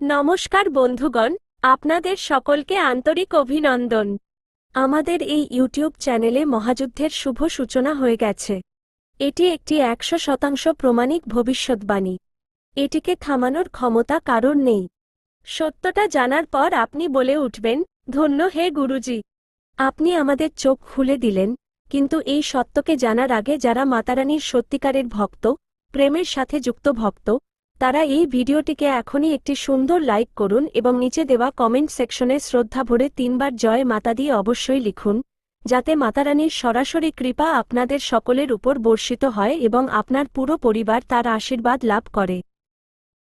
নমস্কার বন্ধুগণ, আপনাদের সকলকে আন্তরিক অভিনন্দন। আমাদের এই ইউটিউব চ্যানেলে মহাযুদ্ধের শুভ সূচনা হয়ে গেছে। এটি একটি 100% প্রমাণিক ভবিষ্যৎবাণী। এটিকে থামানোর ক্ষমতা কারোর নেই। সত্যটা জানার পর আপনি বলে উঠবেন, ধন্য হে গুরুজি, আপনি আমাদের চোখ খুলে দিলেন। কিন্তু এই সত্যকে জানার আগে যারা মাতারানীর সত্যিকারের ভক্ত, প্রেমের সাথে যুক্ত ভক্ত, তারা এই ভিডিওটিকে এখনই একটি সুন্দর লাইক করুন এবং নিচে দেওয়া কমেন্ট সেকশনে শ্রদ্ধা ভরে 3 বার জয় মাতা দিয়ে অবশ্যই লিখুন, যাতে মাতারানীর সরাসরি কৃপা আপনাদের সকলের উপর বর্ষিত হয় এবং আপনার পুরো পরিবার তার আশীর্বাদ লাভ করে।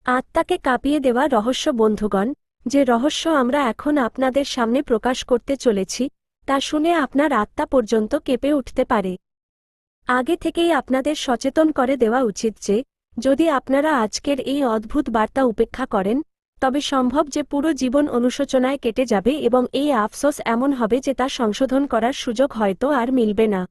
আত্মাকে কাঁপিয়ে দেওয়া রহস্য বন্ধুগণ, যে রহস্য আমরা এখন আপনাদের সামনে প্রকাশ করতে চলেছি, তা শুনে আপনার আত্মা পর্যন্ত কেঁপে উঠতে পারে। আগে থেকেই আপনাদের সচেতন করে দেওয়া উচিত যে, যদি আপনারা আজকের এই অদ্ভুত বার্তা উপেক্ষা করেন, তবে সম্ভব যে পুরো জীবন অনুশোচনায় কেটে যাবে এবং এই আফসোস এমন হবে যে তা সংশোধন করার সুযোগ হয়তো আর মিলবে না।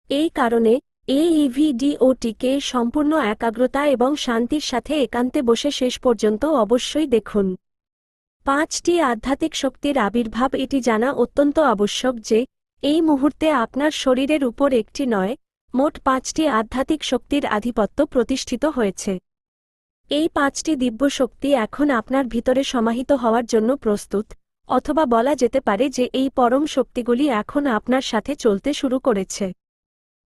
এই কারণে এই ভিডিওটিকে সম্পূর্ণ একাগ্রতা এবং শান্তির সাথে একান্তে বসে শেষ পর্যন্ত অবশ্যই দেখুন। 5টি আধ্যাত্মিক শক্তির আবির্ভাব। এটি জানা অত্যন্ত আবশ্যক যে, এই মুহূর্তে আপনার শরীরের উপর একটি নয়, মোট 5টি আধ্যাত্মিক শক্তির আধিপত্য প্রতিষ্ঠিত হয়েছে। এই 5টি দিব্য শক্তি এখন আপনার ভিতরে সমাহিত হওয়ার জন্য প্রস্তুত, অথবা বলা যেতে পারে যে এই পরম শক্তিগুলি এখন আপনার সাথে চলতে শুরু করেছে।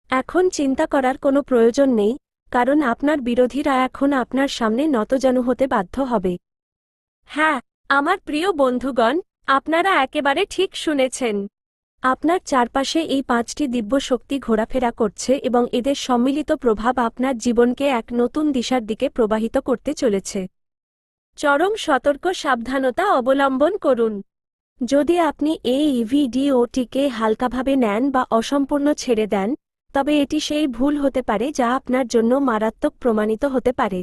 এখন চিন্তা করার কোনো প্রয়োজন নেই, কারণ আপনার বিরোধীরা এখন আপনার সামনে নতজানু হতে বাধ্য হবে। হ্যাঁ, আমার প্রিয় বন্ধুগণ, আপনারা একেবারে ঠিক শুনেছেন। আপনার চারপাশে এই 5টি দিব্য শক্তি ঘোরাফেরা করছে এবং এদের সম্মিলিত প্রভাব আপনার জীবনকে এক নতুন দিশার দিকে প্রবাহিত করতে চলেছে। চরম সতর্ক সাবধানতা অবলম্বন করুন। যদি আপনি এই ভিডিওটিকে হালকাভাবে নেন বা অসম্পূর্ণ ছেড়ে দেন, তবে এটি সেই ভুল হতে পারে যা আপনার জন্য মারাত্মক প্রমাণিত হতে পারে।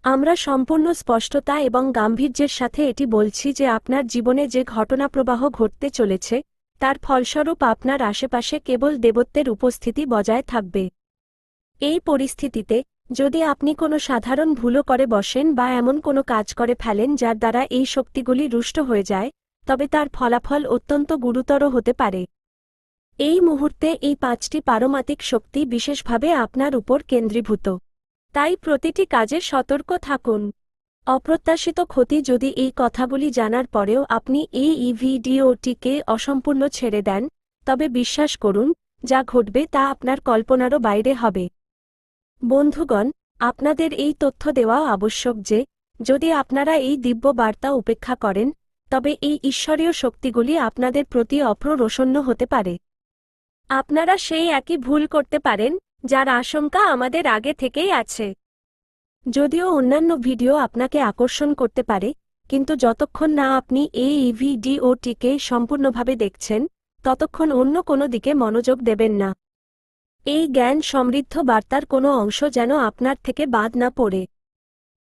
আমরা সম্পূর্ণ স্পষ্টতা এবং গাম্ভীর্যের সাথে এটি বলছি যে আপনার জীবনে যে ঘটনাপ্রবাহ ঘটতে চলেছে, তার ফলস্বরূপ আপনার আশেপাশে কেবল দেবত্বের উপস্থিতি বজায় থাকবে। এই পরিস্থিতিতে, যদি আপনি কোনো সাধারণ ভুলও করে বসেন বা এমন কোনো কাজ করে ফেলেন যার দ্বারা এই শক্তিগুলি রুষ্ট হয়ে যায়, তবে তার ফলাফল অত্যন্ত গুরুতর হতে পারে। এই মুহূর্তে এই 5টি পারমাত্মিক শক্তি বিশেষভাবে আপনার উপর কেন্দ্রীভূত। তাই প্রতিটি কাজে সতর্ক থাকুন। অপ্রত্যাশিত ক্ষতি। যদি এই কথাগুলি জানার পরেও আপনি এই ভিডিওটিকে অসম্পূর্ণ ছেড়ে দেন, তবে বিশ্বাস করুন, যা ঘটবে তা আপনার কল্পনারও বাইরে হবে। বন্ধুগণ, আপনাদের এই তথ্য দেওয়া আবশ্যক যে, যদি আপনারা এই দিব্য বার্তা উপেক্ষা করেন, তবে এই ঈশ্বরীয় শক্তিগুলি আপনাদের প্রতি অপ্ররোষণ্য হতে পারে। আপনারা সেই একই ভুল করতে পারেন, যার আশঙ্কা আমাদের আগে থেকেই আছে। যদিও অন্যান্য ভিডিও আপনাকে আকর্ষণ করতে পারে, কিন্তু যতক্ষণ না আপনি এই ভিডিওটিকে সম্পূর্ণভাবে দেখছেন, ততক্ষণ অন্য কোনো দিকে মনোযোগ দেবেন না। এই জ্ঞান সমৃদ্ধ বার্তার কোনো অংশ যেন আপনার থেকে বাদ না পড়ে।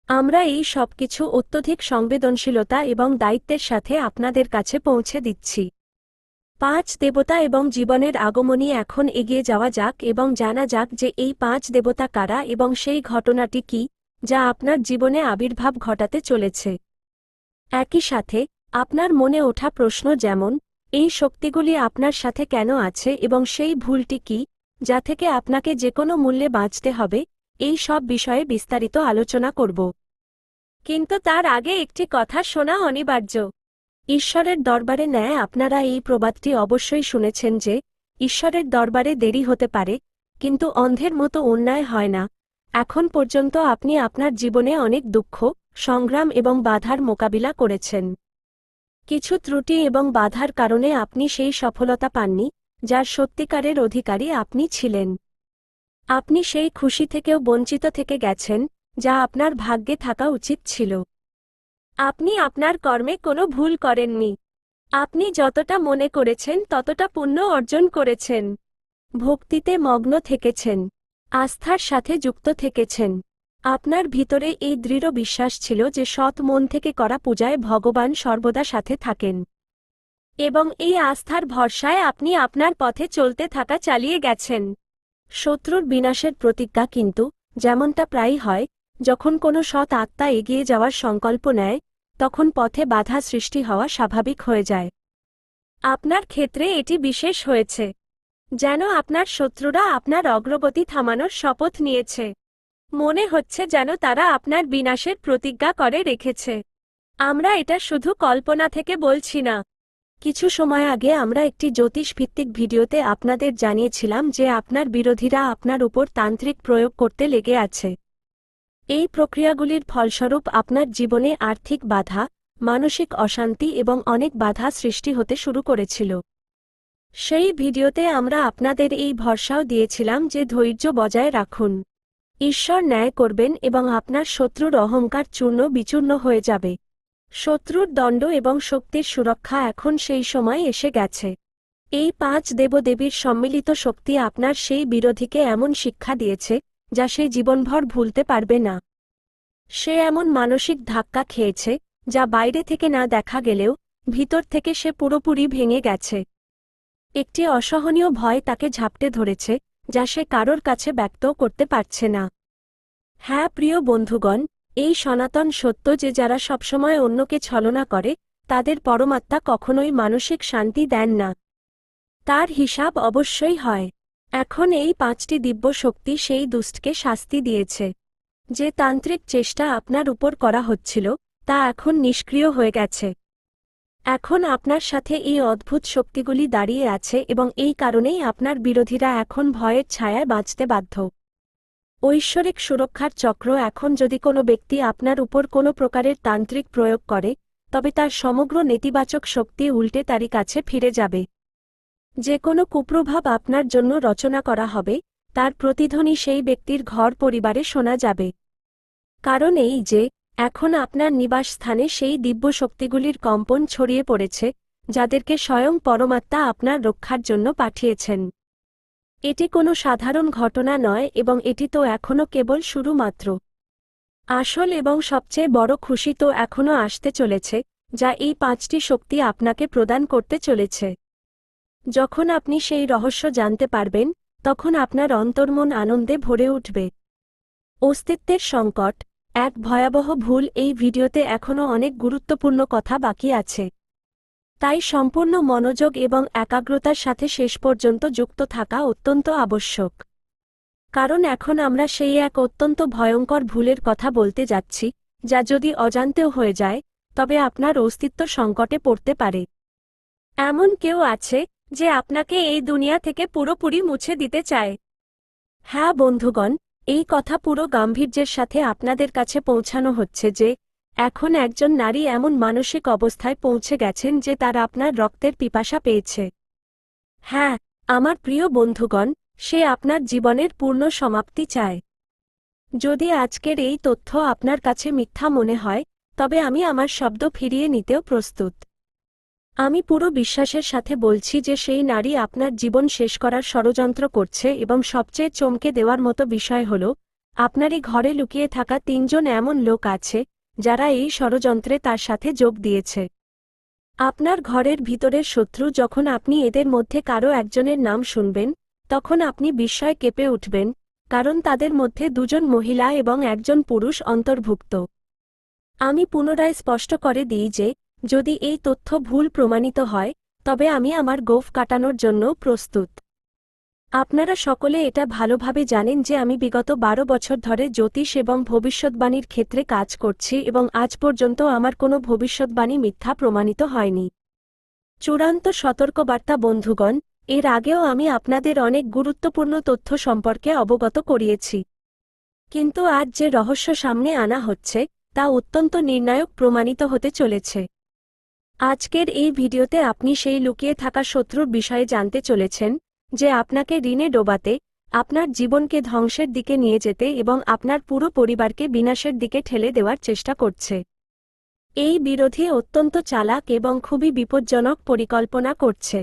আমরা এই সবকিছু অত্যধিক সংবেদনশীলতা এবং দায়িত্বের সাথে আপনাদের কাছে পৌঁছে দিচ্ছি। 5 দেবতা এবং জীবনের আগমনী। এখন এগিয়ে যাওয়া যাক এবং জানা যাক যে এই 5 দেবতা কারা এবং সেই ঘটনাটি কি, যা আপনার জীবনে আবির্ভাব ঘটাতে চলেছে। একই সাথে, আপনার মনে ওঠা প্রশ্ন যেমন, এই শক্তিগুলি আপনার সাথে কেন আছে এবং সেই ভুলটি কি, যা থেকে আপনাকে যে কোনো মূল্যে বাঁচতে হবে, এই সব বিষয়ে বিস্তারিত আলোচনা করব। কিন্তু তার আগে একটি কথা শোনা অনিবার্য। ঈশ্বরের দরবারে ন্যায়। আপনারা এই প্রবাদটি অবশ্যই শুনেছেন যে, ঈশ্বরের দরবারে দেরি হতে পারে, কিন্তু অন্ধের মতো অন্যায় হয় না। এখন পর্যন্ত আপনি আপনার জীবনে অনেক দুঃখ, সংগ্রাম এবং বাধার মোকাবিলা করেছেন। কিছু ত্রুটি এবং বাধার কারণে আপনি সেই সফলতা পাননি, যার সত্যিকারের অধিকারী আপনি ছিলেন। আপনি সেই খুশি থেকেও বঞ্চিত থেকে গেছেন, যা আপনার ভাগ্যে থাকা উচিত ছিল। আপনি আপনার কর্মে কোনো ভুল করেননি। আপনি যতটা মনে করেছেন ততটা পুণ্য অর্জন করেছেন। ভক্তিতে মগ্ন থেকেছেন। আস্থার সাথে যুক্ত থেকেছেন। আপনার ভিতরে এই দৃঢ় বিশ্বাস ছিল যে সৎ মন থেকে করা পূজায় ভগবান সর্বদা সাথে থাকেন। এবং এই আস্থার ভরসায় আপনি আপনার পথে চলতে থাকা চালিয়ে গেছেন। শত্রুর বিনাশের প্রতিজ্ঞা। কিন্তু, যেমনটা প্রায়ই হয়, যখন কোনো সৎ আত্মা এগিয়ে যাওয়ার সংকল্প নেয় তখন পথে বাধা সৃষ্টি হওয়া স্বাভাবিক হয়ে যায়। আপনার ক্ষেত্রে এটি বিশেষ হয়েছে, যেন আপনার শত্রুরা আপনার অগ্রগতি থামানোর শপথ নিয়েছে। মনে হচ্ছে যেন তারা আপনার বিনাশের প্রতিজ্ঞা করে রেখেছে। আমরা এটা শুধু কল্পনা থেকে বলছি না। কিছু সময় আগে আমরা একটি জ্যোতিষভিত্তিক ভিডিওতে আপনাদের জানিয়েছিলাম যে আপনার বিরোধীরা আপনার উপর তান্ত্রিক প্রয়োগ করতে লেগে আছে। এই প্রক্রিয়াগুলির ফলস্বরূপ আপনার জীবনে আর্থিক বাধা, মানসিক অশান্তি এবং অনেক বাধা সৃষ্টি হতে শুরু করেছিল। সেই ভিডিওতে আমরা আপনাদের এই ভরসাও দিয়েছিলাম যে ধৈর্য বজায় রাখুন। ঈশ্বর ন্যায় করবেন এবং আপনার শত্রুর অহংকার চূর্ণ বিচূর্ণ হয়ে যাবে। শত্রুর দণ্ড এবং শক্তির সুরক্ষা এখন সেই সময় এসে গেছে। এই 5 দেবদেবীর সম্মিলিত শক্তি আপনার সেই বিরোধীকে এমন শিক্ষা দিয়েছে যা সে জীবনভর ভুলতে পারবে না। সে এমন মানসিক ধাক্কা খেয়েছে যা বাইরে থেকে না দেখা গেলেও ভিতর থেকে সে পুরোপুরি ভেঙে গেছে। একটি অসহনীয় ভয় তাকে ঝাপটে ধরেছে যা সে কারোর কাছে ব্যক্ত করতে পারছে না। হ্যাঁ প্রিয় বন্ধুগণ, এই সনাতন সত্য যে যারা সবসময় অন্যকে ছলনা করে তাদের পরমাত্মা কখনোই মানসিক শান্তি দেন না। তার হিসাব অবশ্যই হয়। এখন এই 5টি দিব্য শক্তি সেই দুষ্টকে শাস্তি দিয়েছে। যে তান্ত্রিক চেষ্টা আপনার উপর করা হচ্ছিল তা এখন নিষ্ক্রিয় হয়ে গেছে। এখন আপনার সাথে এই অদ্ভুত শক্তিগুলি দাঁড়িয়ে আছে এবং এই কারণেই আপনার বিরোধীরা এখন ভয়ের ছায়ায় বাঁচতে বাধ্য। ঐশ্বরিক সুরক্ষার চক্র এখন যদি কোনো ব্যক্তি আপনার উপর কোনো প্রকারের তান্ত্রিক প্রয়োগ করে তবে তার সমগ্র নেতিবাচক শক্তি উল্টে তারই কাছে ফিরে যাবে। যে কোনো কুপ্রভাব আপনার জন্য রচনা করা হবে তার প্রতিধ্বনি সেই ব্যক্তির ঘর পরিবারে শোনা যাবে। কারণ এই যে এখন আপনার নিবাসস্থানে সেই দিব্য শক্তিগুলির কম্পন ছড়িয়ে পড়েছে যাদেরকে স্বয়ং পরমাত্মা আপনার রক্ষার জন্য পাঠিয়েছেন। এটি কোনো সাধারণ ঘটনা নয় এবং এটি তো এখনও কেবল শুরু মাত্র। আসল এবং সবচেয়ে বড় খুশি তো এখনও আসতে চলেছে যা এই 5টি শক্তি আপনাকে প্রদান করতে চলেছে। যখন আপনি সেই রহস্য জানতে পারবেন তখন আপনার অন্তর্মন আনন্দে ভরে উঠবে। অস্তিত্বের সংকট, এক ভয়াবহ ভুল। এই ভিডিওতে এখনও অনেক গুরুত্বপূর্ণ কথা বাকি আছে, তাই সম্পূর্ণ মনোযোগ এবং একাগ্রতার সাথে শেষ পর্যন্ত যুক্ত থাকা অত্যন্ত আবশ্যক। কারণ এখন আমরা সেই এক অত্যন্ত ভয়ঙ্কর ভুলের কথা বলতে যাচ্ছি যা যদি অজান্তেও হয়ে যায় তবে আপনার অস্তিত্ব সংকটে পড়তে পারে। এমন কেউ আছে যে আপনাকে এই দুনিয়া থেকে পুরোপুরি মুছে দিতে চায়। হ্যাঁ বন্ধুগণ, এই কথা পুরো গাম্ভীর্যের সাথে আপনাদের কাছে পৌঁছানো হচ্ছে যে এখন একজন নারী এমন মানসিক অবস্থায় পৌঁছে গেছেন যে তার আপনার রক্তের পিপাসা পেয়েছে। হ্যাঁ আমার প্রিয় বন্ধুগণ, সে আপনার জীবনের পূর্ণ সমাপ্তি চায়। যদি আজকের এই তথ্য আপনার কাছে মিথ্যা মনে হয় তবে আমি আমার শব্দ ফিরিয়ে নিতেও প্রস্তুত। আমি পুরো বিশ্বাসের সাথে বলছি যে সেই নারী আপনার জীবন শেষ করার ষড়যন্ত্র করছে এবং সবচেয়ে চমকে দেওয়ার মতো বিষয় হল আপনারই ঘরে লুকিয়ে থাকা 3 জন এমন লোক আছে যারা এই ষড়যন্ত্রে তার সাথে যোগ দিয়েছে। আপনার ঘরের ভিতরের শত্রু যখন আপনি এদের মধ্যে কারো একজনের নাম শুনবেন তখন আপনি বিস্ময়ে কেঁপে উঠবেন, কারণ তাদের মধ্যে 2 জন মহিলা এবং 1 জন পুরুষ অন্তর্ভুক্ত। আমি পুনরায় স্পষ্ট করে দিই যে যদি এই তথ্য ভুল প্রমাণিত হয় তবে আমি আমার গোঁফ কাটানোর জন্য প্রস্তুত। আপনারা সকলে এটা ভালোভাবে জানেন যে আমি বিগত 12 বছর ধরে জ্যোতিষ এবং ভবিষ্যৎবাণীর ক্ষেত্রে কাজ করছি এবং আজ পর্যন্ত আমার কোনো ভবিষ্যৎবাণী মিথ্যা প্রমাণিত হয়নি। চূড়ান্ত সতর্কবার্তা বন্ধুগণ, এর আগেও আমি আপনাদের অনেক গুরুত্বপূর্ণ তথ্য সম্পর্কে অবগত করিয়েছি, কিন্তু আজ যে রহস্য সামনে আনা হচ্ছে তা অত্যন্ত নির্ণায়ক প্রমাণিত হতে চলেছে। আজকের এই ভিডিওতে আপনি সেই লুকিয়ে থাকা শত্রুর বিষয়ে জানতে চলেছেন যে আপনাকে ঋণে ডোবাতে, আপনার জীবনকে ধ্বংসের দিকে নিয়ে যেতে এবং আপনার পুরো পরিবারকে বিনাশের দিকে ঠেলে দেওয়ার চেষ্টা করছে। এই বিরোধী অত্যন্ত চালাক এবং খুবই বিপজ্জনক পরিকল্পনা করছে।